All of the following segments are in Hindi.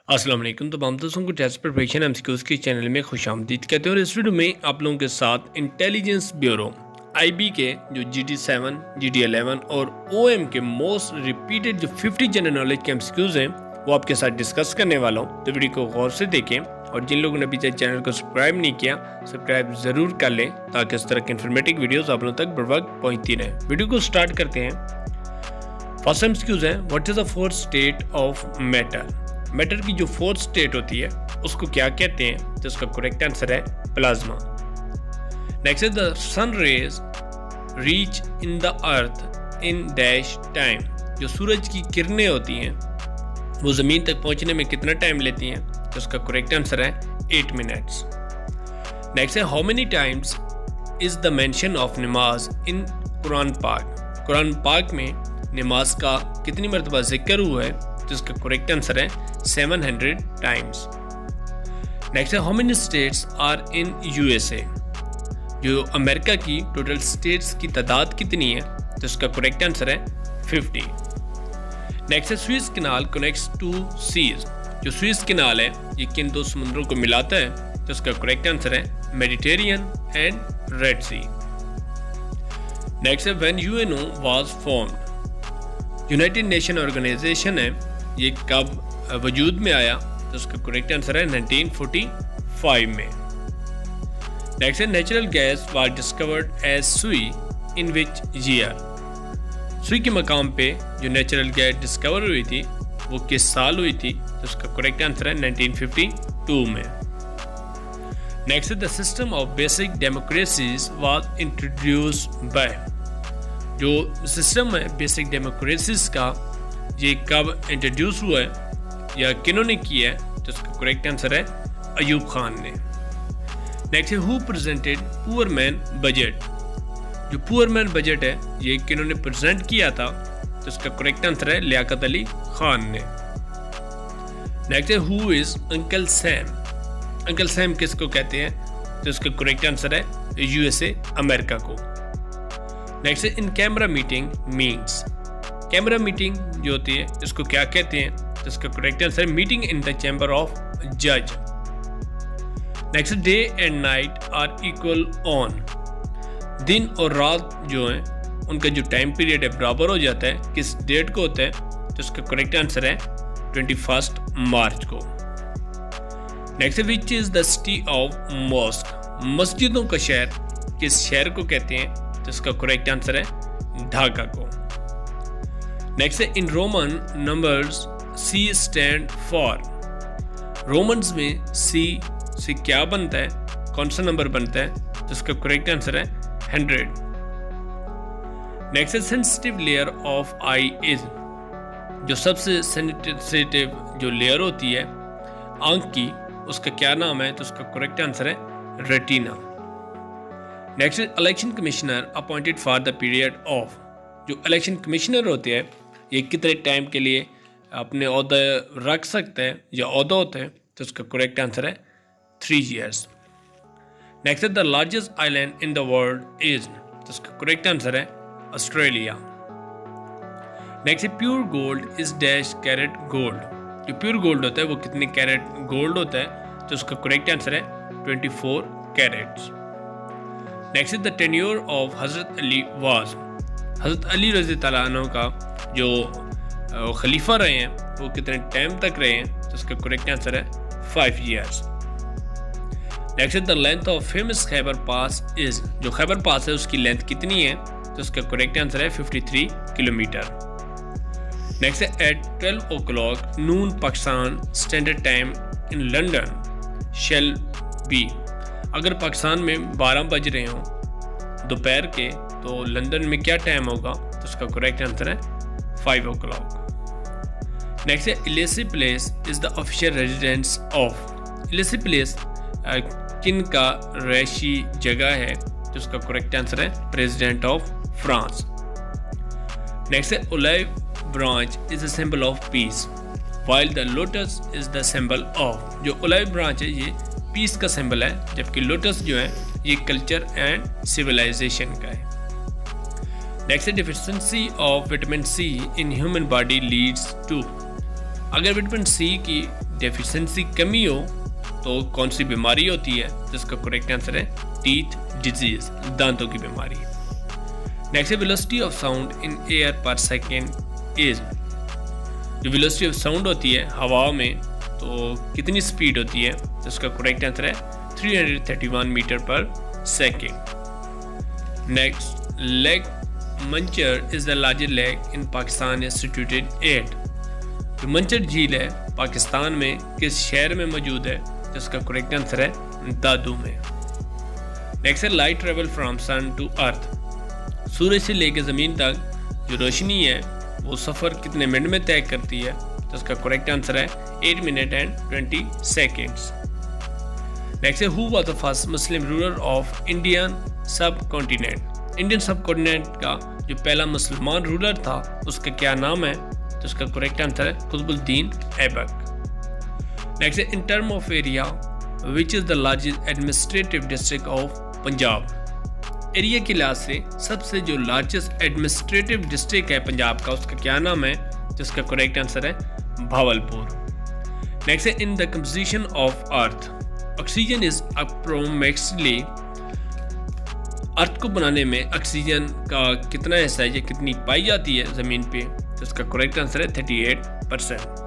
अस्सलाम वालेकुम। तो हम दोस्तों को टेस्ट प्रिपरेशन एमसीक्यूज के चैनल में खुशामदीद कहते हैं और इस वीडियो में आप लोगों के साथ इंटेलिजेंस ब्यूरो आईबी के जो GT7, GT11 और OM के मोस्ट रिपीटेड जो 50 जनरल नॉलेज के एमसीक्यूज हैं वो आपके साथ डिस्कस करने वाला हूँ। तो वीडियो को गौर से देखें और जिन लोगों ने अभी तक चैनल को सब्सक्राइब नहीं किया सब्सक्राइब जरूर कर लें ताकि इस तरह की इन्फॉर्मेटिव वीडियोस आप लोगों तक बर वक्त पहुँचती रहें। वीडियो को स्टार्ट करते हैं। फर्स्ट एमसीक्यूज है, what is the fourth state of matter. Matter की जो फोर्थ स्टेट होती है उसको क्या कहते हैं? तो इसका करेक्ट आंसर है plasma. Next is the sun rays reach in the earth in dash time. जो सूरज की किरणें होती हैं वो जमीन तक पहुंचने में कितना टाइम लेती हैं? तो इसका करेक्ट आंसर है 8 मिनट्स। नेक्स्ट है, how many times is the mention of नमाज इन कुरान पाक। कुरान पाक में नमाज का कितनी मरतबा जिक्र हुआ है? तो इसका करेक्ट आंसर है 700 टाइम्स। नेक्स्ट है, how many states are in USA। जो अमेरिका की टोटल स्टेट्स की तादाद कितनी है? तो इसका करेक्ट आंसर है 50। नेक्स्ट है, Swiss canal connects to seas. जो स्विस कैनाल है ये किन दो समुद्रों को मिलाता है? तो इसका करेक्ट आंसर है Mediterranean and Red Sea. Next है, when UNO was formed. United Nation Organization है ये कब वजूद में आया? तो उसका करेक्ट आंसर है 1945 में। नेक्स्ट है, natural gas was discovered at Sui in which year. सुई के मकाम पे जो नेचुरल गैस डिस्कवर हुई थी वो किस साल हुई थी? तो उसका करेक्ट आंसर है 1952 में। नेक्स्ट है, the system of basic democracies was introduced by. जो सिस्टम है बेसिक डेमोक्रेसीज का ये कब इंट्रोड्यूस हुआ है या किन्होंने किया है? तो इसका करेक्ट आंसर है अयूब खान ने। नेक्स्ट है, who presented poor man budget. जो पुअर मैन बजट है ये किन्होंने प्रेजेंट किया था? तो इसका करेक्ट आंसर है लियाकत अली खान ने। नेक्स्ट है, who is Uncle Sam. Uncle Sam किसको कहते हैं? तो इसका करेक्ट आंसर है USA अमेरिका को। नेक्स्ट है, in camera meeting means. Camera meeting जो होती है इसको क्या कहते हैं? तो इसका करेक्ट आंसर है meeting in the chamber of जज। Next, day and night are equal on. दिन और रात जो है उनका जो टाइम पीरियड है बराबर हो जाता है, किस डेट को होता है? तो इसका करेक्ट आंसर है 21 मार्च को। Next, which is the city of mosque. मस्जिदों का शहर किस शहर को कहते हैं? तो इसका करेक्ट आंसर है ढाका को। नेक्स्ट है, in Roman numbers C stand for. Romans में C से क्या बनता है? कौन सा नंबर बनता है? तो इसका करेक्ट आंसर है 100। नेक्स्ट है, sensitive layer of I is. जो सबसे सेंसिटिव जो लेयर होती है आंख की उसका क्या नाम है? तो उसका करेक्ट आंसर है retina. Next, election commissioner appointed for the period of. जो इलेक्शन कमिश्नर होते हैं ये कितने टाइम के लिए अपने ओहदा रख सकते हैं या ओहदा होता है? तो उसका करेक्ट आंसर है 3 years। नेक्स्ट है, the largest island in the world is. तो उसका करेक्ट आंसर है ऑस्ट्रेलिया। नेक्स्ट है, pure gold is dash carat gold. जो प्योर गोल्ड होता है वो कितने कैरेट गोल्ड होता है? तो उसका करेक्ट आंसर है 24 carats. Next is the tenure of Hazrat Ali was. हजरत अली रज़ी तआला अन्हु का जो खलीफा रहे हैं वो कितने टाइम तक रहे हैं? तो उसका करेक्ट आंसर है 5 years। Next the length of famous Khyber pass is. जो खैबर पास है उसकी लेंथ कितनी है? तो उसका करेक्ट आंसर है 53 किलोमीटर। नेक्स्ट है, at 12 o'clock noon Pakistan standard time in London shall be. अगर पाकिस्तान में 12 बज रहे हों दोपहर के तो लंदन में क्या टाइम होगा? तो उसका करेक्ट आंसर है 5 o'clock। नेक्स्ट है, Elysee Place is the official residence of. Elysee Place किन का रैशी जगह है? तो उसका करेक्ट आंसर है प्रेसिडेंट ऑफ फ्रांस। नेक्स्ट है, olive branch is the symbol of peace while the lotus is the symbol of. जो ओलिव ब्रांच है ये पीस का सिंबल है जबकि लोटस जो है ये कल्चर एंड सिविलाइजेशन का है। Next, deficiency of vitamin C in human body leads to. अगर विटामिन C की डेफिशिएंसी कमी हो तो कौन सी बीमारी होती है, तो इसका करेक्ट आंसर है टीथ डिजीज, दांतों की बीमारी। नेक्स्ट है velocity of sound in air पर सेकेंड इज, जो वेलोसिटी ऑफ साउंड होती है हवा में तो कितनी स्पीड होती है, तो इसका करेक्ट आंसर है 331 मीटर पर second. Next, lake Manchar is the largest lake in Pakistan is situated at, जो मंचर झील है पाकिस्तान में किस शहर में मौजूद है, तो इसका करेक्ट आंसर है दादू में। नेक्स्ट है light travel from sun to earth, सूरज से लेकर ज़मीन तक जो रोशनी है वो सफ़र कितने मिनट में तय करती है, तो इसका करेक्ट आंसर है 8 मिनट एंड 20 सेकेंड्स। नेक्स्ट है who was the first Muslim ruler of Indian सब कॉन्टिनेंट, इंडियन सब कॉन्टिनेंट का जो पहला मुसलमान रूलर था उसका क्या नाम है, तो उसका करेक्ट आंसर है कुतुबुद्दीन ऐबक। नेक्स्ट है in term of area which is the largest administrative district of Punjab, area के लिहाज से सबसे जो लार्जेस्ट एडमिनिस्ट्रेटिव डिस्ट्रिक्ट है पंजाब का उसका क्या नाम है, तो इसका करेक्ट आंसर है भावलपुर। नेक्स्ट है in the composition of earth oxygen is approximately, earth को बनाने में ऑक्सीजन का कितना हिस्सा है या कितनी पाई जाती है ज़मीन पे, तो इसका करेक्ट आंसर है 38%।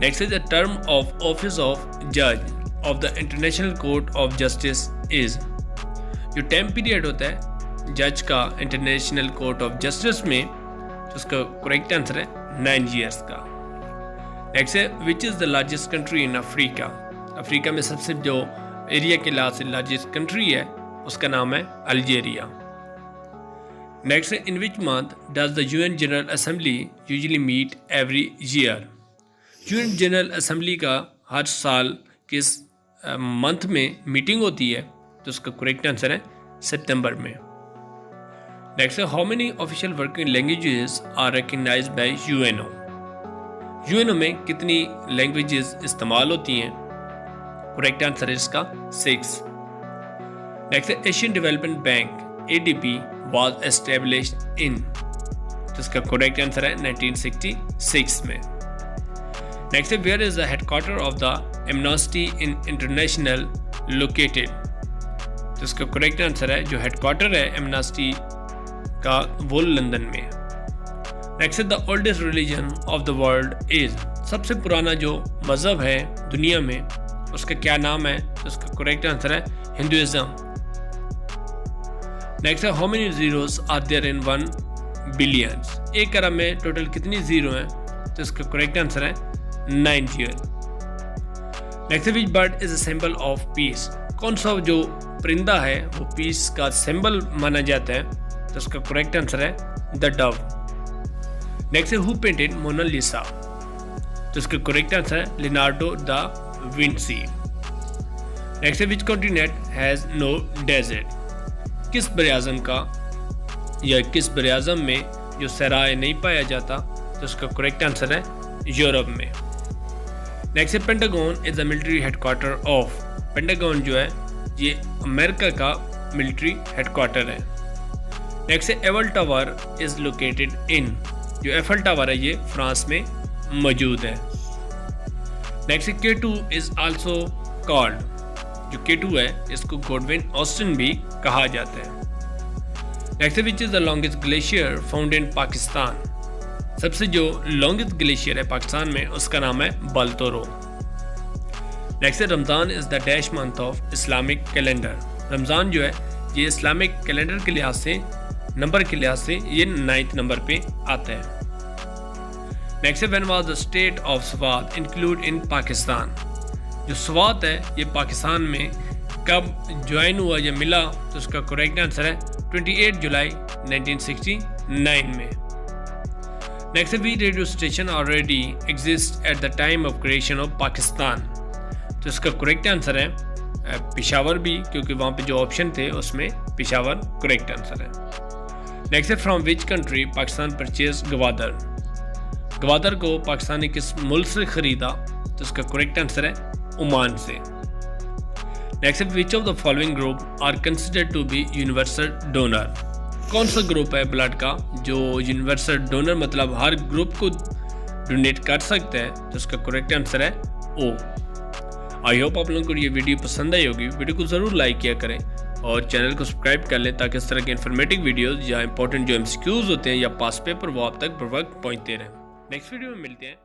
Next is the term of office of जज of the International Court of Justice is, जो टाइम पीरियड होता है जज का इंटरनेशनल कोर्ट ऑफ जस्टिस में, तो उसका करेक्ट आंसर है 9 ईयर्स का। नेक्स्ट है which is the largest country in Africa, Africa में सबसे जो एरिया के लिहाज से लार्जेस्ट कंट्री है उसका नाम है अल्जीरिया। नेक्स्ट है in which month does the UN General Assembly usually meet every year, UN General Assembly का हर साल किस मंथ में मीटिंग होती है, तो उसका करेक्ट आंसर है सितंबर में। नेक्स्ट है how many official working languages are recognised by UNO, UNO में कितनी लैंग्वेजेस इस्तेमाल होती हैं, करेक्ट आंसर है इसका 6। नेक्स्ट है Asian development bank ADB was established in, तो इसका करेक्ट आंसर है 1966 में। नेक्स्ट है where is the headquarter of the Amnesty International located, तो इसका करेक्ट आंसर है जो हेडक्वार्टर है एमनेस्टी का वो लंदन में। नेक्स्ट है the oldest religion of the world is, सबसे पुराना जो मज़हब है दुनिया में उसका क्या नाम है, तो उसका करेक्ट आंसर है हिंदुइज्म। नेक्स्ट है how many zeros are there in 1 billion, 1 अरब में टोटल कितनी जीरो हैं, तो इसका करेक्ट आंसर है 90। नेक्स्ट है which bird is a symbol of peace, कौन सा जो परिंदा है वो पीस का सिंबल माना जाता है, तो उसका करेक्ट आंसर है द डव। नेक्स्ट है हु पेंटेड मोनालिसा, तो इसका करेक्ट आंसर है लियोनार्डो दा विंसी। नेक्स्ट है which continent has no desert, किस बरआज़म का या किस बरआज़म में जो सराय नहीं पाया जाता, तो उसका करेक्ट आंसर है यूरोप में। नेक्स्ट है pentagon is the military headquarter of, pentagon जो है ये अमेरिका का मिलिट्री हेडक्वार्टर है। नेक्स्ट है apple tower is located in, जो एफल टावर है ये फ्रांस में मौजूद है। नेक्स्ट है K2 इज आल्सो कॉल्ड, जो K2 है इसको गॉडविन ऑस्टिन भी कहा जाता है। नेक्स्ट है विच is the longest glacier found in Pakistan, सबसे जो लॉन्गेस्ट ग्लेशियर है पाकिस्तान में उसका नाम है बाल्तोरो। नेक्स्ट है Ramzan is the dash month of Islamic calendar, Ramzan जो है ये इस्लामिक कैलेंडर के लिहाज से नंबर के लिहाज से ये 9th नंबर पे आता है। नेक्स्ट है when was the state of Swat include in Pakistan, जो स्वात है ये पाकिस्तान में कब ज्वाइन हुआ या मिला, तो उसका करेक्ट आंसर है 28 जुलाई 1969 में। नेक्स्ट है we radio station already exist at the time of creation of Pakistan, तो इसका करेक्ट आंसर है पेशावर भी, क्योंकि वहाँ पे जो ऑप्शन थे उसमें पेशावर करेक्ट आंसर है। नेक्स्ट है from which country Pakistan purchase Gwadar, Gwadar को पाकिस्तान ने किस मुल्क से ख़रीदा, तो इसका करेक्ट आंसर है ओमान से। नेक्स्ट है which of the following group are considered to be universal donor, कौन सा ग्रुप है ब्लड का जो यूनिवर्सल डोनर मतलब हर ग्रुप को डोनेट कर सकता है तो उसका करेक्ट आंसर है ओ। आई होप आप लोगों को ये वीडियो पसंद आई होगी। वीडियो को ज़रूर लाइक किया करें और चैनल को सब्सक्राइब कर लें ताकि इस तरह के इन्फॉर्मेटिव वीडियोज़ या इंपॉर्टेंट जो MCQs होते हैं या पास पेपर वो आप तक बर वक्त पहुँचते रहें। नेक्स्ट वीडियो में मिलते हैं।